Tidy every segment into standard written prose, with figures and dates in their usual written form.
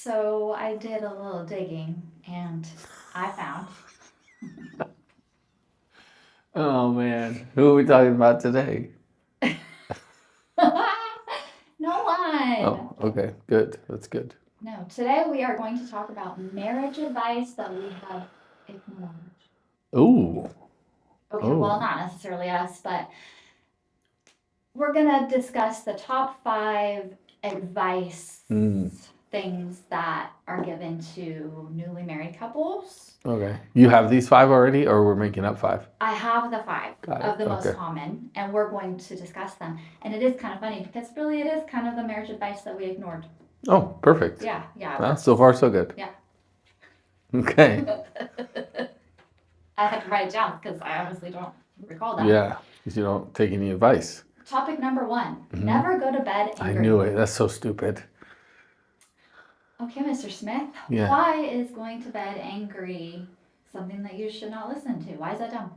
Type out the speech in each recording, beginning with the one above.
So I did a little digging and I found Oh man, who are we talking about today? no one. Oh, okay, good. That's good. No, today we are going to talk about marriage advice that we have ignored. Ooh, Okay, well, oh, not necessarily us, but we're going to discuss the top 5 advice mm, things that are given to newly married couples. okay. You have these five already, or we're making up five? I have the 5 Got it. of the most Okay. common, and we're going to discuss them. And it is kind of funny because really it is kind of the marriage advice that we ignored. Oh, perfect. Yeah, it Well, works. so far so good. Yeah. Okay. I had to write it down because I honestly don't recall that. Yeah, because you don't take any advice. Topic number 1, Hmm. never go to bed I angry. knew it. That's so stupid. Okay, Mr. Smith, Yeah. why is going to bed angry something that you should not listen to? Why is that dumb?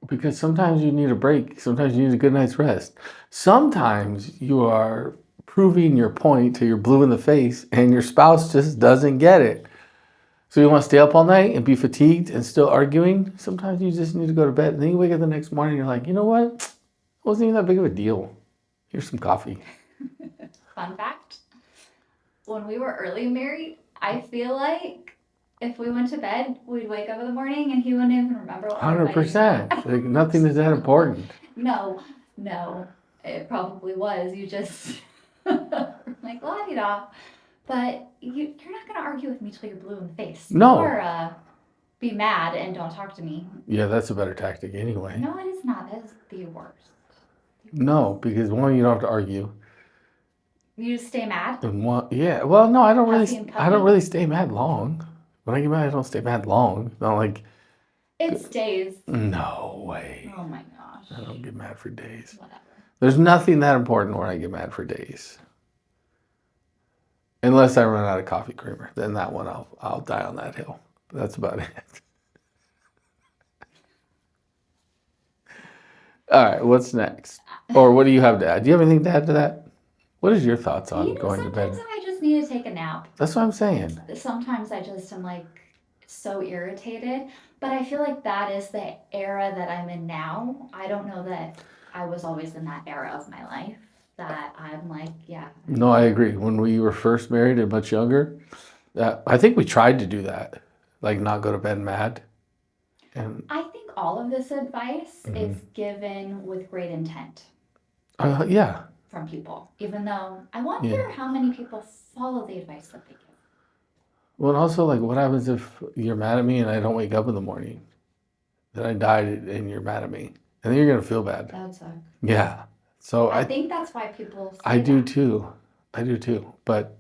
Because sometimes you need a break. Sometimes you need a good night's rest. Sometimes you are proving your point till you're blue in the face and your spouse just doesn't get it. So you want to stay up all night and be fatigued and still arguing? Sometimes you just need to go to bed. And then you wake up the next morning and you're like, you know what? It wasn't even that big of a deal. Here's some coffee. Fun fact, when we were early married, I feel like if we went to bed, we'd wake up in the morning and he wouldn't even remember what we were fighting 100%. about. Like nothing is that important. No, it probably was. You just like la di da. But you're not gonna argue with me till you're blue in the face. No. Or be mad and don't talk to me. Yeah, that's a better tactic anyway. No, it is not. That is the worst. No, because one, you don't have to argue. You just stay mad. And one, yeah, well, no, I don't Huffy and I don't puffy? really stay mad long. When I get mad, I don't stay mad long. Not like, It stays. no way. Oh my gosh. I don't get mad for days. Whatever. There's nothing that important where I get mad for days. Unless I run out of coffee creamer, then that one I'll die on that hill. But that's about it. All right, what's next? Or what do you have to add? Do you have anything to add to that? What is your thoughts on going to Sometimes bed? I just need to take a nap. That's what I'm saying. Sometimes I just am like so irritated. But I feel like that is the era that I'm in now. I don't know that I was always in that era of my life that I'm like, yeah. No, I agree. When we were first married and much younger, I think we tried to do that, like not go to bed mad. And I think all of this advice is given with great intent yeah, from people, even though I wonder yeah. how many people follow the advice that they give. Well, and also like, what happens if you're mad at me and I don't wake up in the morning? Then I died and you're mad at me, and then you're gonna feel bad. That would suck. Yeah. So I think that's why people say I do that. too. I do too. But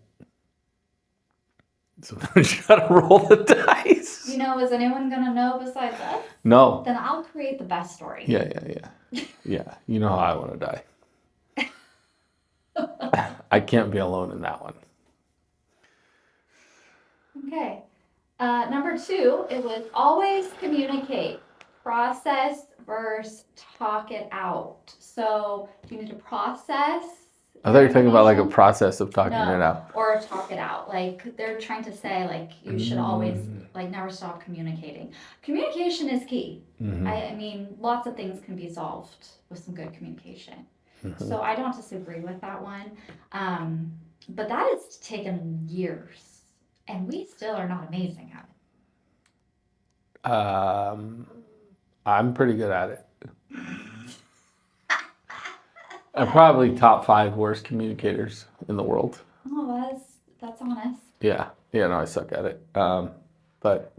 sometimes you gotta roll the dice. You know, is anyone gonna know besides us? No. Then I'll create the best story. Yeah. Yeah. You know how I want to die. I can't be alone in that one. Okay. Number 2, it was always communicate. Process versus talk it out. So you need to process. I thought you were talking about like a information. process of talking No, it out. or talk it out. Like they're trying to say, like you should always like never stop communicating. Communication is key. I mean, lots of things can be solved with some good communication. So I don't disagree with that one. But that has taken years, and we still are not amazing at it. I'm pretty good at it. I'm probably top 5 worst communicators in the world. Oh, that's honest. Yeah. Yeah, no, I suck at it. But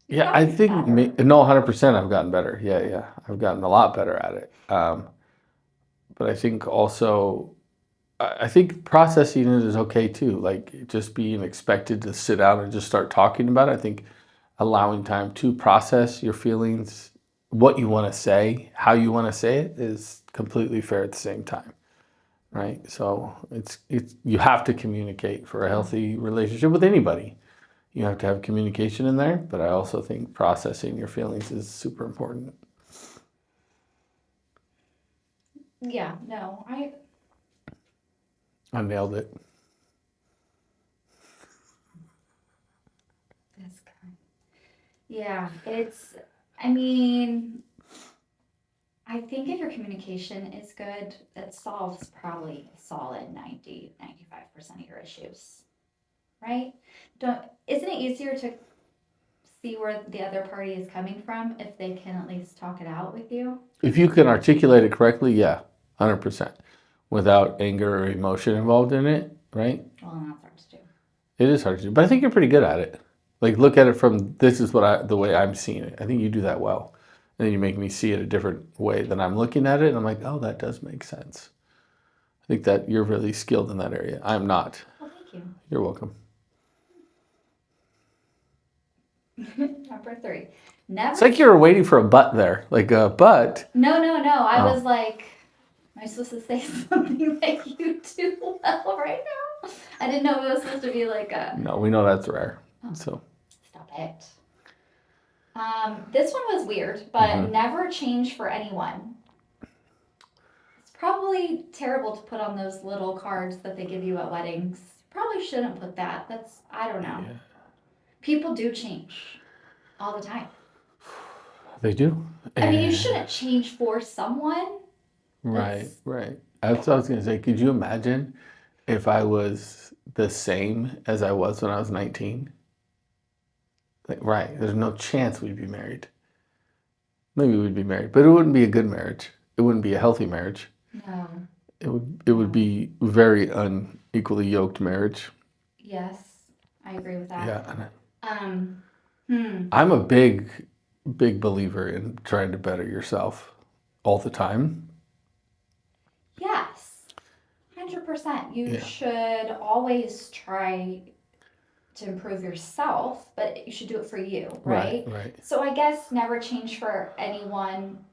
yeah, I think no, 100% I've gotten better. Yeah. I've gotten a lot better at it. But I think also, I think processing it is okay too. Like just being expected to sit down and just start talking about it. I think allowing time to process your feelings, what you want to say, how you want to say it is completely fair at the same time. Right? So it's you have to communicate for a healthy relationship with anybody. You have to have communication in there, but I also think processing your feelings is super important. Yeah, no, I nailed it. Yeah, I mean, I think if your communication is good, it solves probably a solid 95% of your issues, right? Isn't it easier to see where the other party is coming from if they can at least talk it out with you? If you can articulate it correctly, yeah, 100%, without anger or emotion involved in it, right? Well, and that's hard to do. It is hard to do, but I think you're pretty good at it. Like, look at it from this is the way I'm seeing it. I think you do that well. And then you make me see it a different way than I'm looking at it. And I'm like, oh, that does make sense. I think that you're really skilled in that area. I'm not. Well, thank you. You're welcome. Number 3. Never. It's like you were waiting for a but there. Like a but. No. I Oh. was like, am I supposed to say something that you do well right now? I didn't know it was supposed to be like a. No, we know that's rare. Oh, So. stop it. This one was weird, but never change for anyone. It's probably terrible to put on those little cards that they give you at weddings. Probably shouldn't put that. I don't know. Yeah. People do change all the time. They do. I mean, you shouldn't change for someone. Right. That's what I was going to say. Could you imagine if I was the same as I was when I was 19? Like, right. There's no chance we'd be married. Maybe we'd be married, but it wouldn't be a good marriage. It wouldn't be a healthy marriage. No. It would be very unequally yoked marriage. Yes, I agree with that. Yeah. I'm a big believer in trying to better yourself all the time. Yes, 100%. You Yeah. should always try to improve yourself, but you should do it for you, right? Right. So I guess never change for anyone.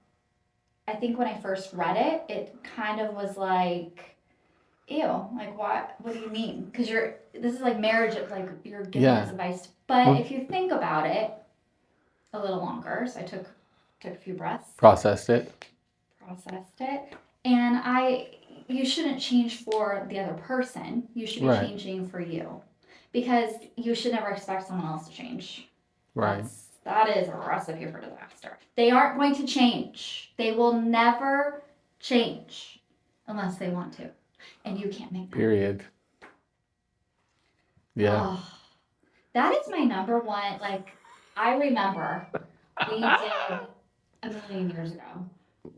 I think when I first read it, it kind of was like, ew, like what do you mean? Because this is like marriage, it's like you're giving Yeah. us advice. But Well- if you think about it a little longer, so I took a few breaths, Processed it. and you shouldn't change for the other person. You should be Right. changing for you. Because you should never expect someone else to change. Right. That is a recipe for disaster. They aren't going to change. They will never change unless they want to. And you can't make them. Period. Yeah. Oh, that is my number one. Like, I remember we did a million years ago.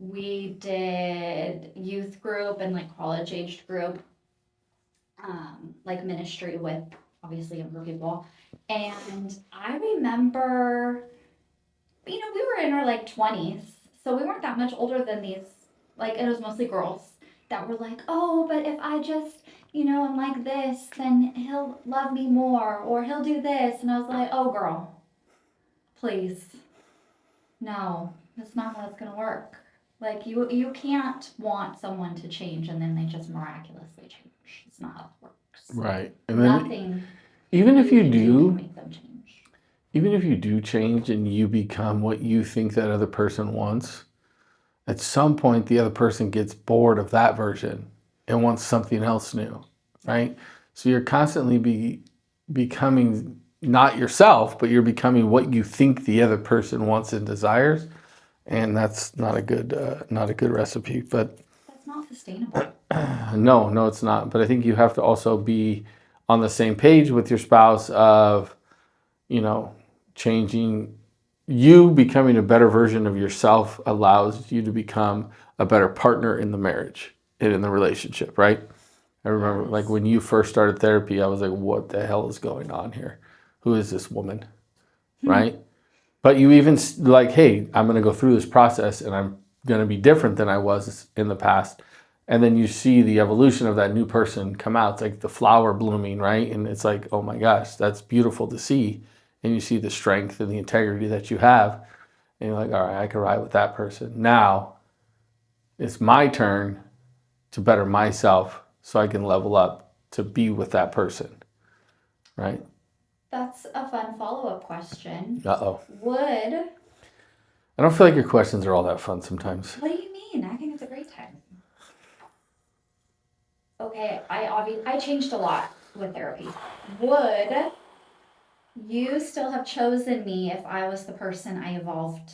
We did youth group and like college aged group, like ministry with obviously younger people. And I remember, we were in our like 20s, so we weren't that much older than these, like, it was mostly girls that were like, oh, but if I just, am like this, then he'll love me more, or he'll do this. And I was like, oh, girl, please. No, that's not how it's going to work. Like, you can't want someone to change and then they just miraculously change. It's not how it works. Right. And then Nothing. even if you can do, make them change. even if you do change and you become what you think that other person wants, at some point the other person gets bored of that version and wants something else new, right? So you're constantly becoming not yourself, but you're becoming what you think the other person wants and desires, and that's not a good recipe. But That's not sustainable. no, it's not. But I think you have to also be on the same page with your spouse of, changing. You becoming a better version of yourself allows you to become a better partner in the marriage and in the relationship, right? I remember like when you first started therapy, I was like, what the hell is going on here? Who is this woman? Right? But you even like, hey, I'm going to go through this process and I'm going to be different than I was in the past. And then you see the evolution of that new person come out. It's like the flower blooming, right? And it's like, oh my gosh, that's beautiful to see. And you see the strength and the integrity that you have. And you're like, all right, I can ride with that person. Now it's my turn to better myself so I can level up to be with that person, right? That's a fun follow-up question. Uh-oh. I don't feel like your questions are all that fun sometimes. What do you mean? I think it's a great time. Okay, I changed a lot with therapy. You still have chosen me if I was the person I evolved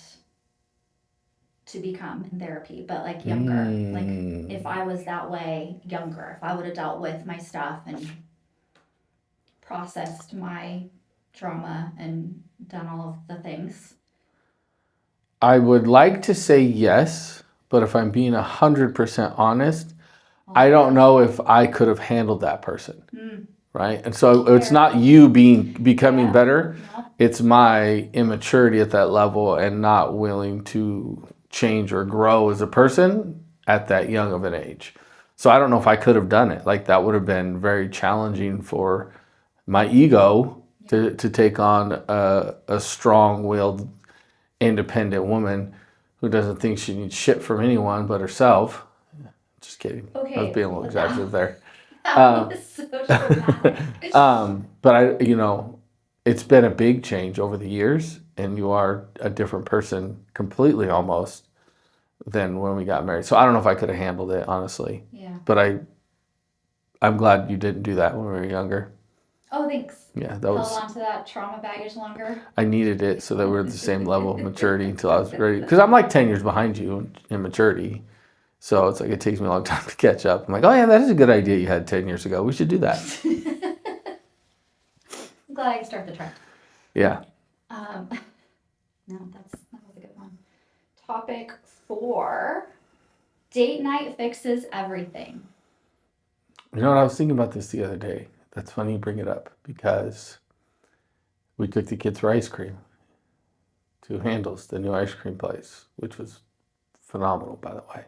to become in therapy, but like younger. Like if I was that way younger, if I would have dealt with my stuff and processed my trauma and done all of the things. I would like to say yes, but if I'm being 100% honest, I don't know if I could have handled that person. Right? And so it's not you becoming better. No. It's my immaturity at that level and not willing to change or grow as a person at that young of an age. So I don't know if I could have done it. Like that would have been very challenging for my ego to take on a strong-willed, independent woman who doesn't think she needs shit from anyone but herself. Just kidding. Okay. I was being a little exaggerative there. That was so dramatic. But it's been a big change over the years, and you are a different person completely almost than when we got married. So I don't know if I could have handled it, honestly. Yeah. But I'm glad you didn't do that when we were younger. Oh, thanks. Yeah, that Held was. on to that trauma baggage longer. I needed it so that we're at the same level of maturity until I was ready. Because I'm like 10 years behind you in maturity. So it's like it takes me a long time to catch up. I'm like, oh yeah, that is a good idea you had 10 years ago. We should do that. I'm glad I could start the trend. Yeah. No, that was a good one. Topic 4. Date night fixes everything. You know what? I was thinking about this the other day. That's funny you bring it up because we took the kids for ice cream to Handel's, the new ice cream place, which was phenomenal, by the way.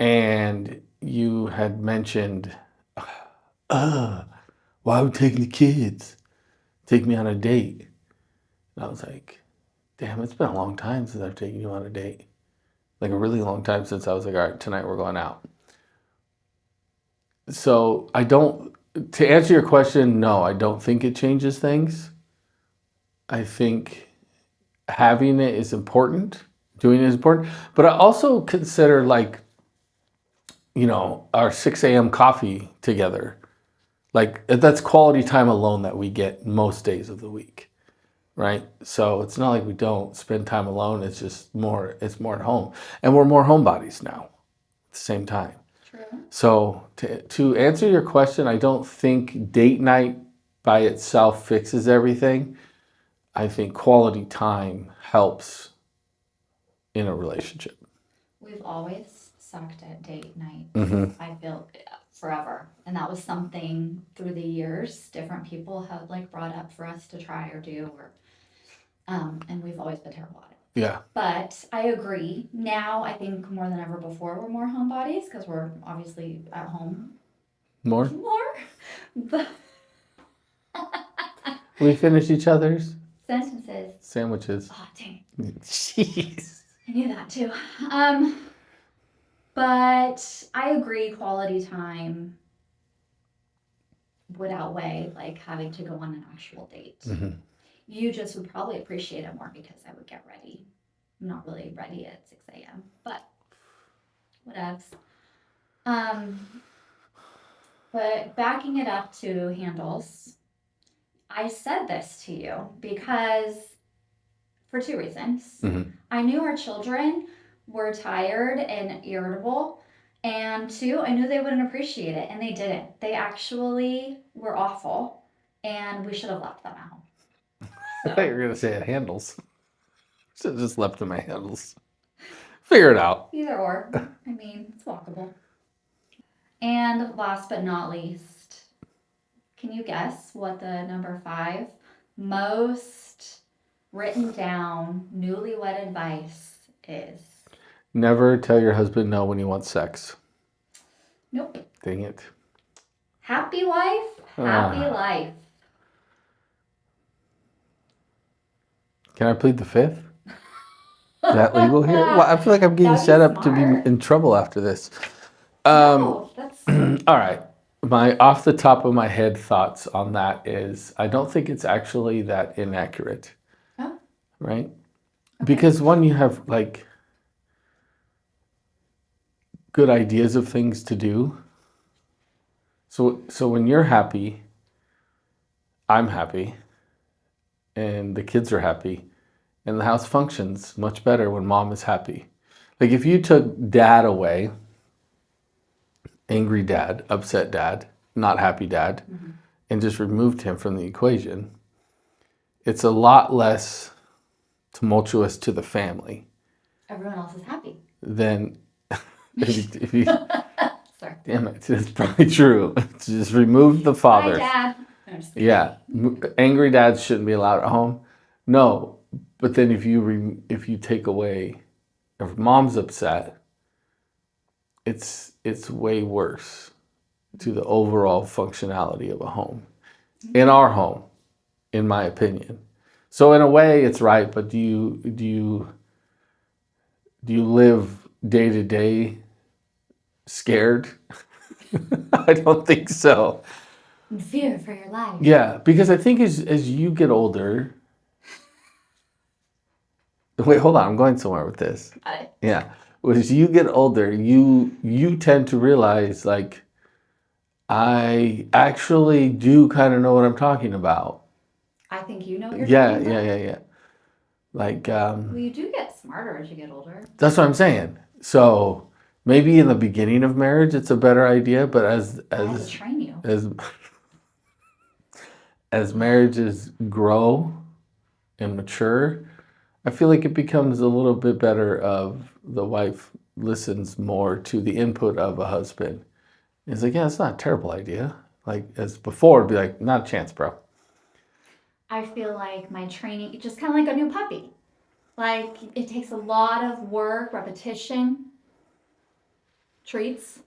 And you had mentioned, why are we taking the kids? Take me on a date. And I was like, damn, it's been a long time since I've taken you on a date. Like a really long time since I was like, all right, tonight we're going out. So to answer your question, no, I don't think it changes things. I think having it is important, doing it is important, but I also consider our 6 a.m. coffee together. Like that's quality time alone that we get most days of the week, right? So it's not like we don't spend time alone. It's just more at home, and we're more homebodies now at the same time. True. So to answer your question, I don't think date night by itself fixes everything. I think quality time helps in a relationship. We've always sucked at date night. Mm-hmm. I feel forever. And that was something through the years different people have like brought up for us to try or do and we've always been terrible at it. Yeah. But I agree. Now I think more than ever before we're more homebodies because we're obviously at home More? But We finish each other's sentences. sandwiches. Oh dang. Jeez. I knew that too. But I agree quality time would outweigh like having to go on an actual date. Mm-hmm. You just would probably appreciate it more because I would get ready. I'm not really ready at 6 a.m. But whatevs. But backing it up to Handles, I said this to you because for 2 reasons. Mm-hmm. I knew our children were tired and irritable, and 2, I knew they wouldn't appreciate it, and they didn't. They actually were awful, and we should have left them at home. I thought you were going to say it Handles. Should have just left them at Handles. Figure it out. Either or. I mean, it's walkable. And last but not least, can you guess what the number 5 most written down newlywed advice is? Never tell your husband no when he wants sex. Nope. Dang it. Happy wife, happy life. Can I plead the 5th? Is that legal here? Well, I feel like I'm getting That'd be set up to smart. be in trouble after this. No, that's All right. My off the top of my head thoughts on that is I don't think it's actually that inaccurate. Oh. Right? Because one, you have like good ideas of things to do. So when you're happy, I'm happy. and the kids are happy, and the house functions much better when mom is happy. Like if you took dad away, angry dad, upset dad, not happy dad, and just removed him from the equation, it's a lot less tumultuous to the family Everyone else is happy. than if you Sorry. damn it, it's probably true. Just remove the Hi, father. Dad. No, just kidding. Yeah, angry dads shouldn't be allowed at home. No, but then if you take away, if mom's upset, it's way worse to the overall functionality of a home. In our home, in my opinion. So in a way, it's right. But do you live day to day scared? I don't think so. In fear for your life. Yeah, because I think as you get older. Wait, hold on. I'm going somewhere with this. Yeah, as you get older, you tend to realize like I actually do kind of know what I'm talking about. I think you know what you're Yeah, talking about. yeah. Like Well, you do get smarter as you get older. that's what I'm saying. So maybe in the beginning of marriage, it's a better idea, but I have to train you. as marriages grow and mature, I feel like it becomes a little bit better of the wife listens more to the input of a husband. It's like, yeah, it's not a terrible idea. Like as before, it'd be like, not a chance, bro. I feel like my training, just kind of like a new puppy. Like it takes a lot of work, repetition, treats,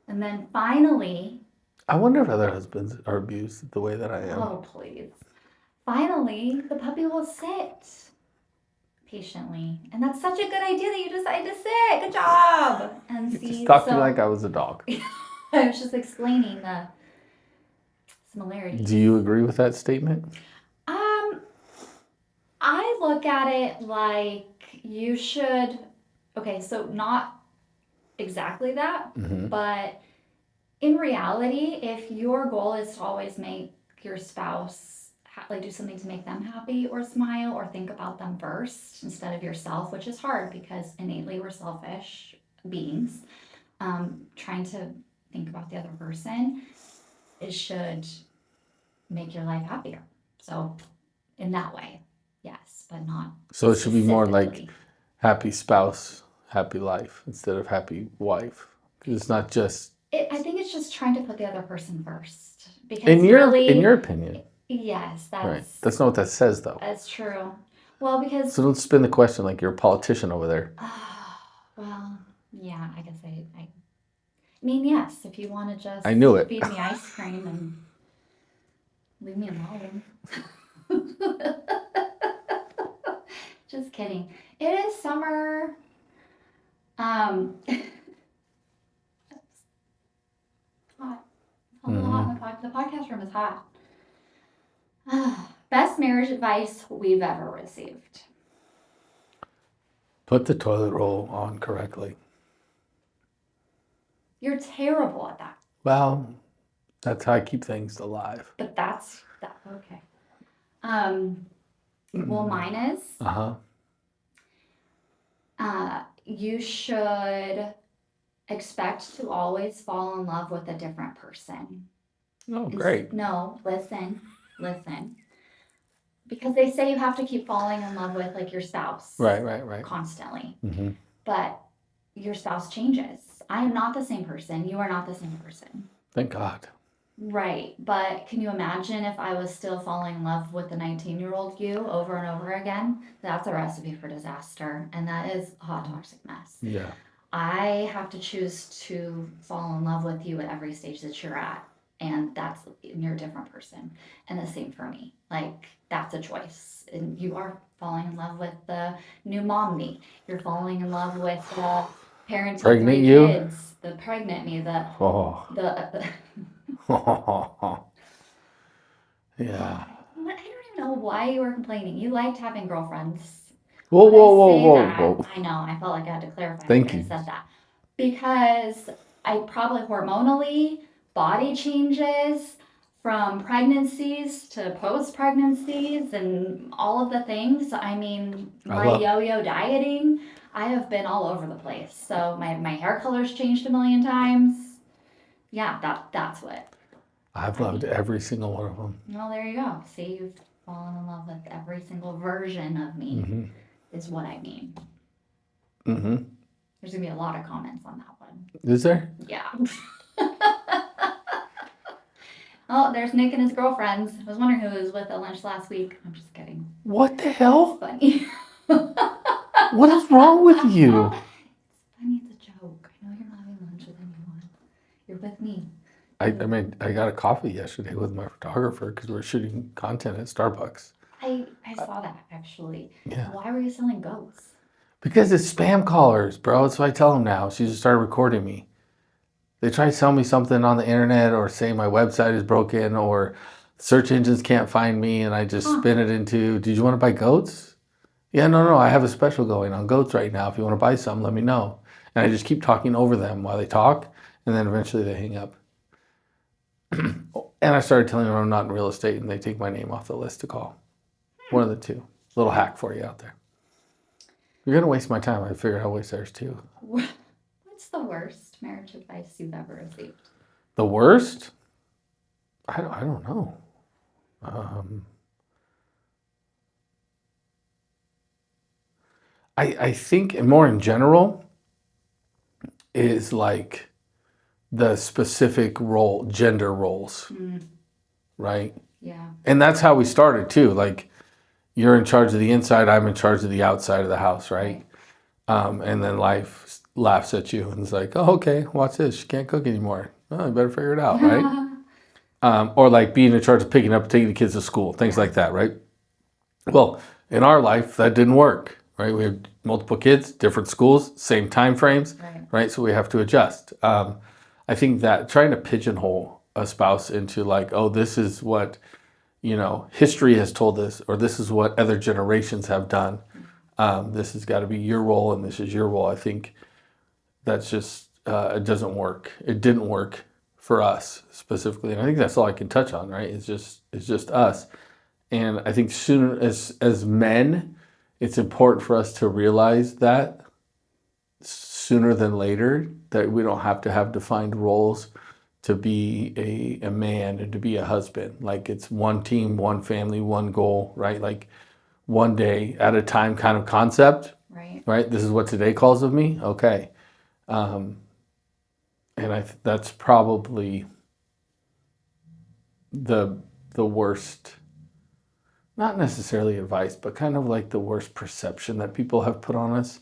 and then finally, I wonder if other husbands are abused the way that I am. oh please, finally the puppy will sit patiently, and that's such a good idea that you decided to sit. Good job. And You see, just talked to so me like I was a dog. I was just explaining the similarities. Do you agree with that statement? I look at it like you should, okay, so not exactly that, but in reality, if your goal is to always make your spouse like do something to make them happy or smile or think about them first instead of yourself, which is hard because innately we're selfish beings, trying to think about the other person, it should make your life happier. So in that way, yes, but not So it should be more like specifically. happy spouse, happy life instead of happy wife. 'Cause it's not just I think it's just trying to put the other person first because in really, your opinion. yes, Right. That's not what that says though. that's true. Well, because So don't spin the question like you're a politician over there. well, yeah, I guess I mean, yes, if you want to just I knew it. feed me ice cream and leave me alone. Just kidding. It is summer. It's hot. It's a little hot in the podcast room is hot. Best marriage advice we've ever received. Put the toilet roll on correctly. You're terrible at that. Well, that's how I keep things alive. But that's that okay. Well, mine is you should expect to always fall in love with a different person. Oh, great. No, listen. Because they say you have to keep falling in love with like your spouse. Right. Constantly. Mm-hmm. But your spouse changes. I am not the same person. You are not the same person. Thank God. Right. But can you imagine if I was still falling in love with the 19-year-old you over and over again? That's a recipe for disaster. And that is a hot, toxic mess. Yeah. I have to choose to fall in love with you at every stage that you're at. And you're a different person. And the same for me. Like, that's a choice. And you are falling in love with the new mom me. You're falling in love with the parent of Pregnant 3 you? kids. The pregnant me. The Yeah. I don't even know why you were complaining. You liked having girlfriends. Whoa. I know. I felt like I had to clarify. Thank when you. I said that because I probably hormonally, body changes, from pregnancies to post pregnancies and all of the things. I mean, my yo-yo dieting, I have been all over the place. So my hair color's changed a million times. Yeah, that's what. I've loved every single one of them. Well, there you go. See, you've fallen in love with every single version of me, is what I mean. Mm-hmm. There's going to be a lot of comments on that one. Is there? Yeah. Oh, there's Nick and his girlfriends. I was wondering who was with at lunch last week. I'm just kidding. What the hell? It's funny. What is wrong with you? It's funny, it's a joke. I know you're not having lunch with anyone. You're with me. I mean, I got a coffee yesterday with my photographer because we were shooting content at Starbucks. I saw that, actually. Yeah. Why were you selling goats? Because it's spam callers, bro. That's what I tell them now. She just started recording me. They try to sell me something on the internet or say my website is broken or search engines can't find me, and I just spin it into, did you want to buy goats? Yeah, no, I have a special going on goats right now. If you want to buy some, let me know. And I just keep talking over them while they talk, and then eventually they hang up. And I started telling them I'm not in real estate, and they take my name off the list to call. One of the two. Little hack for you out there. You're going to waste my time. I figured I'll waste theirs too. What's the worst marriage advice you've ever received? The worst? I don't know. I think more in general is like the specific role, gender roles, right? Yeah. And that's how we started too. Like you're in charge of the inside, I'm in charge of the outside of the house, right? And then life laughs at you and is like, oh, okay, watch this. You can't cook anymore. Oh, you better figure it out, right? Or like being in charge of picking up, taking the kids to school, things like that, right? Well, in our life, that didn't work, right? We have multiple kids, different schools, same time frames, right? So we have to adjust. I think that trying to pigeonhole a spouse into like, oh, this is what, history has told us, or this is what other generations have done. This has got to be your role and this is your role. I think that's just, it doesn't work. It didn't work for us specifically. And I think that's all I can touch on, right? It's just us. And I think sooner as men, it's important for us to realize that sooner than later, that we don't have to have defined roles to be a man and to be a husband. Like it's one team, one family, one goal, right? Like one day at a time kind of concept, right? This is what today calls of me. Okay. And that's probably the worst, not necessarily advice, but kind of like the worst perception that people have put on us,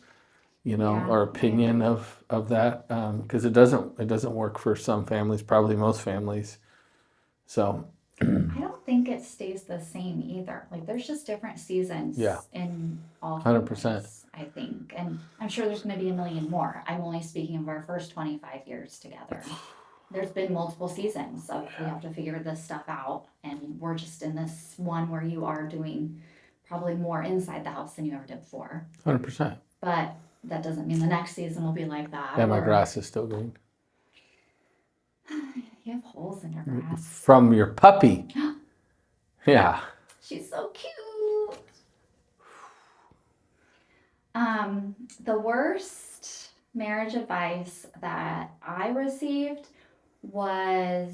or opinion of that. Because it doesn't work for some families, probably most families. So I don't think it stays the same either. Like there's just different seasons in all families, 100%. I think. And I'm sure there's going to be a million more. I'm only speaking of our first 25 years together. There's been multiple seasons of we have to figure this stuff out. And we're just in this one where you are doing probably more inside the house than you ever did before. 100%. But that doesn't mean the next season will be like that. Yeah, my grass is still green. You have holes in your grass. From your puppy. Yeah. She's so cute. The worst marriage advice that I received was,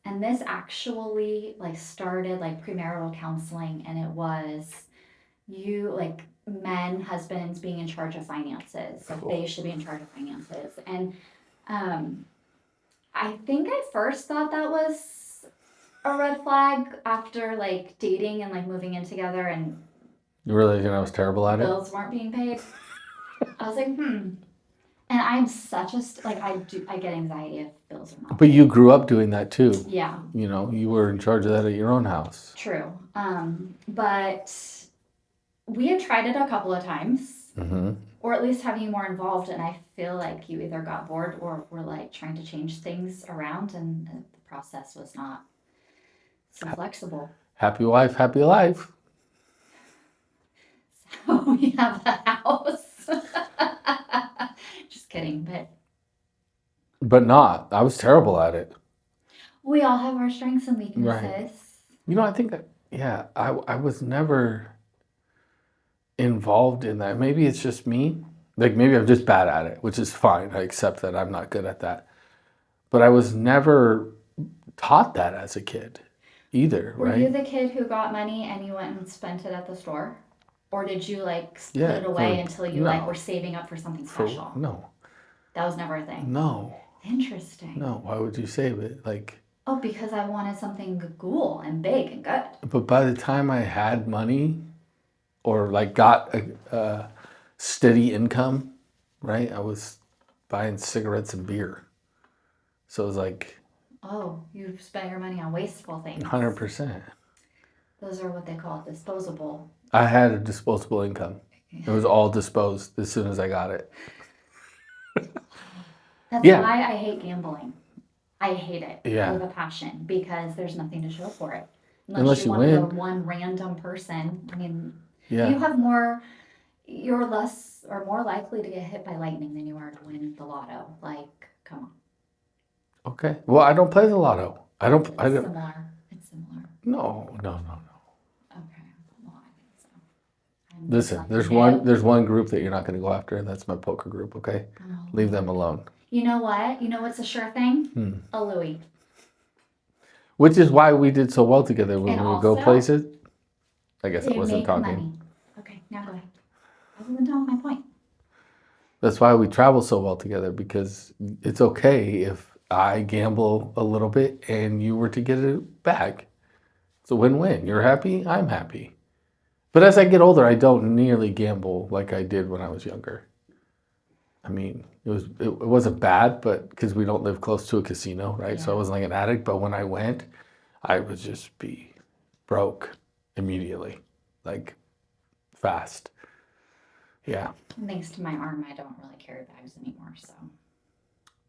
and this actually started premarital counseling, and it was men, husbands being in charge of finances. Cool. They should be in charge of finances. And I think I first thought that was a red flag after dating and moving in together, and you realized I was terrible at it? Bills weren't being paid. I was like, And I'm such I get anxiety if bills are not paid. But you grew up doing that too. Yeah. You were in charge of that at your own house. True. But we had tried it a couple of times. Mm-hmm. Or at least having you more involved, and I feel like you either got bored or were trying to change things around, and the process was not so flexible. Happy wife, happy life. So we have a house. Just kidding, but not. I was terrible at it. We all have our strengths and weaknesses. Right. You know, I think that, yeah, I was never involved in that. Maybe it's just me. Like maybe I'm just bad at it, which is fine. I accept that I'm not good at that. But I was never taught that as a kid either, Were right? you the kid who got money and you went and spent it at the store? Or did you like put Yeah, it away for- until you like no. were saving up for something For special? no, That was never a thing. no, Interesting. no. Why would you save it? Like, Oh, because I wanted something cool and big and good. but by the time I had money or like got a steady income, right? I was buying cigarettes and beer. So it was like Oh, you spent your money on wasteful things. 100%. Those are what they call disposable. I had a disposable income. It was all disposed as soon as I got it. That's Yeah. why I hate gambling. I hate it Yeah. with a passion because there's nothing to show for it. Unless you want to win. go one random person. I mean, Yeah. you have more, you're less or more likely to get hit by lightning than you are to win the lotto. Like, come on. Okay. Well, I don't play the lotto. I don't. It's similar. It's similar. No. Okay. Well, I think so. I'm Listen, just there's like, one. There's one group that you're not going to go after, and that's my poker group. Okay. "No." Leave them alone. You know what? You know what's a sure thing? Hmm. A Louis. Which is why we did so well together when And we would go also, places. I guess I You wasn't make talking. money. Okay, now go ahead. I wasn't telling my point. That's why we travel so well together because it's okay if I gamble a little bit and you were to get it back. It's a win-win. You're happy, I'm happy. But as I get older, I don't nearly gamble like I did when I was younger. I mean, it wasn't bad, but because we don't live close to a casino, right? So I Yeah. wasn't like an addict. But when I went, I would just be broke immediately, like fast. Yeah, And thanks to my arm, I don't really carry bags anymore. So,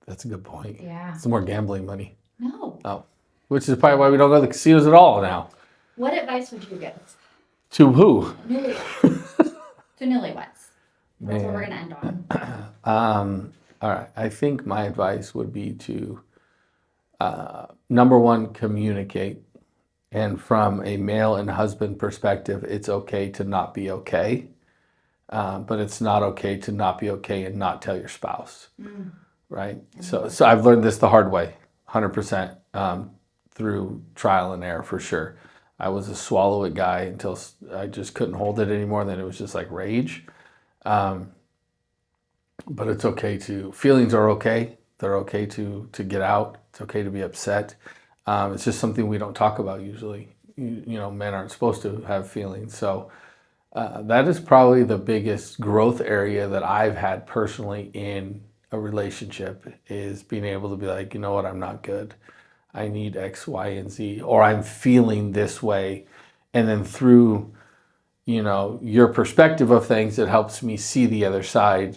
that's a good point. yeah. It's more gambling money. No. Oh, which is probably why we don't go to the casinos at all now. What advice would you give To who? newlyweds? To newlyweds. That's what we're Man. going to end on. All right. I think my advice would be to number one, communicate. And from a male and husband perspective, it's okay to not be okay. But it's not okay to not be okay and not tell your spouse, right? So I've learned this the hard way, 100%, through trial and error for sure. I was a swallow it guy until I just couldn't hold it anymore. Then it was just like rage. But it's okay feelings are okay. They're okay to get out. It's okay to be upset. It's just something we don't talk about usually. You know, men aren't supposed to have feelings. So that is probably the biggest growth area that I've had personally in a relationship is being able to be like, you know what, I'm not good. I need X, Y, and Z, or I'm feeling this way. And then through, you know, your perspective of things, it helps me see the other side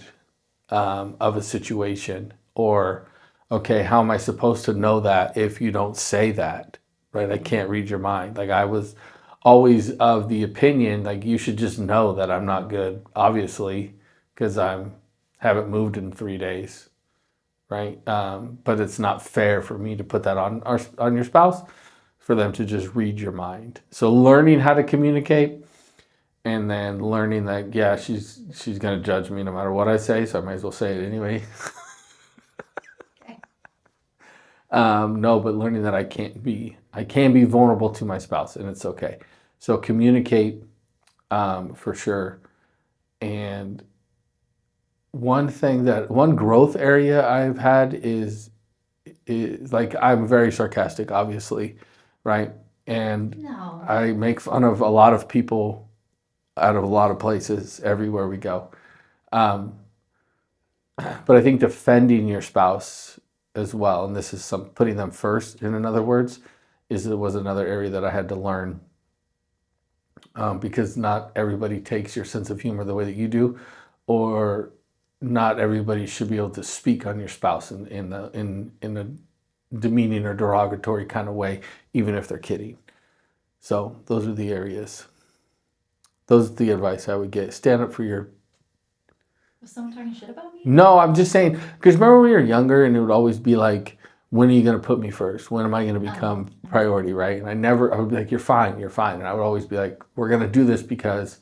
of a situation. Or, okay, how am I supposed to know that if you don't say that, right? I can't read your mind. Like I was always of the opinion, like you should just know that I'm not good, obviously, because haven't moved in 3 days, right? But it's not fair for me to put that on your spouse, for them to just read your mind. So learning how to communicate, and then learning that yeah, she's gonna judge me no matter what I say, so I might as well say it anyway. Okay. No, but learning that I can be vulnerable to my spouse, and it's okay. So communicate for sure. And one growth area I've had is like I'm very sarcastic, obviously, right? And No. I make fun of a lot of people out of a lot of places everywhere we go. But I think defending your spouse as well, and this is putting them first, in other words, was another area that I had to learn. Because not everybody takes your sense of humor the way that you do, or not everybody should be able to speak on your spouse in a demeaning or derogatory kind of way, even if they're kidding. So those are the areas. Those are the advice I would get. Stand up for your. Was someone talking shit about me? No, I'm just saying, because remember when we were younger and it would always be like, when are you going to put me first? When am I going to become priority, right? And I would be like, you're fine. And I would always be like, we're going to do this because,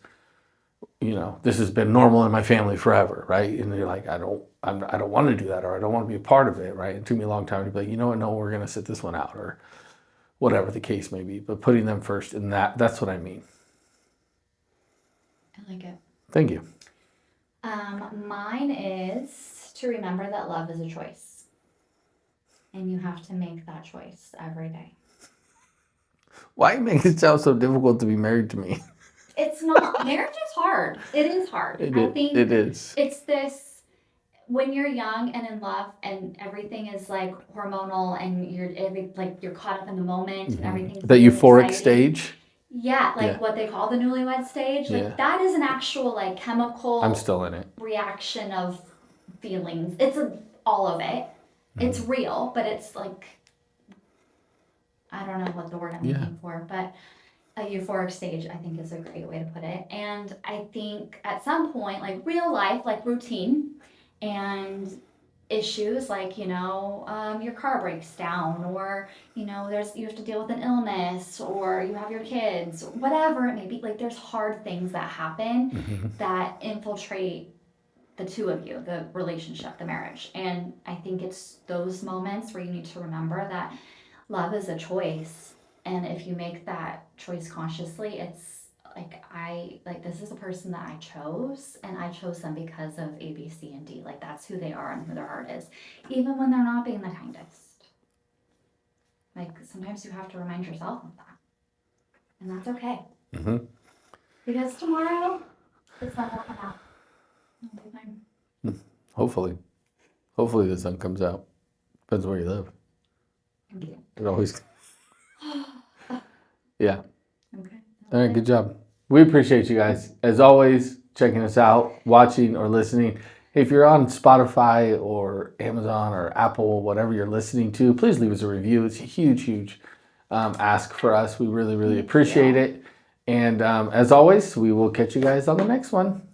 this has been normal in my family forever, right? And you're like, I don't want to do that, or I don't want to be a part of it, right? It took me a long time to be like, you know what, no, we're going to sit this one out, or whatever the case may be. But putting them first, and that's what I mean. I like it. Thank you. Mine is to remember that love is a choice. And you have to make that choice every day. Why you make it sound so difficult to be married to me? It's not. Marriage is hard. It is hard. I think it is. It's this, when you're young and in love and everything is like hormonal and you're caught up in the moment and everything's That really euphoric exciting. stage. Yeah, what they call the newlywed stage. Like that is an actual chemical I'm still in it. reaction of feelings. It's all of it. It's real, but it's like, I don't know what the word I'm looking for, but a euphoric stage, I think, is a great way to put it. And I think at some point, real life, routine and issues, your car breaks down, or you have to deal with an illness, or you have your kids, whatever it may be. There's hard things that happen that infiltrate the two of you, the relationship, the marriage. And I think it's those moments where you need to remember that love is a choice. And if you make that choice consciously, it's this is a person that I chose, and I chose them because of A, B, C, and D. That's who they are and who their heart is, even when they're not being the kindest. Sometimes you have to remind yourself of that. And that's okay. Because tomorrow, the sun will come out. It'll be fine. Hopefully the sun comes out. Depends where you live. Thank you. It always. Yeah. Okay. All right, good job. We appreciate you guys, as always, checking us out, watching or listening. If you're on Spotify or Amazon or Apple, whatever you're listening to, please leave us a review. It's a huge ask for us. We really appreciate it. And as always, we will catch you guys on the next one.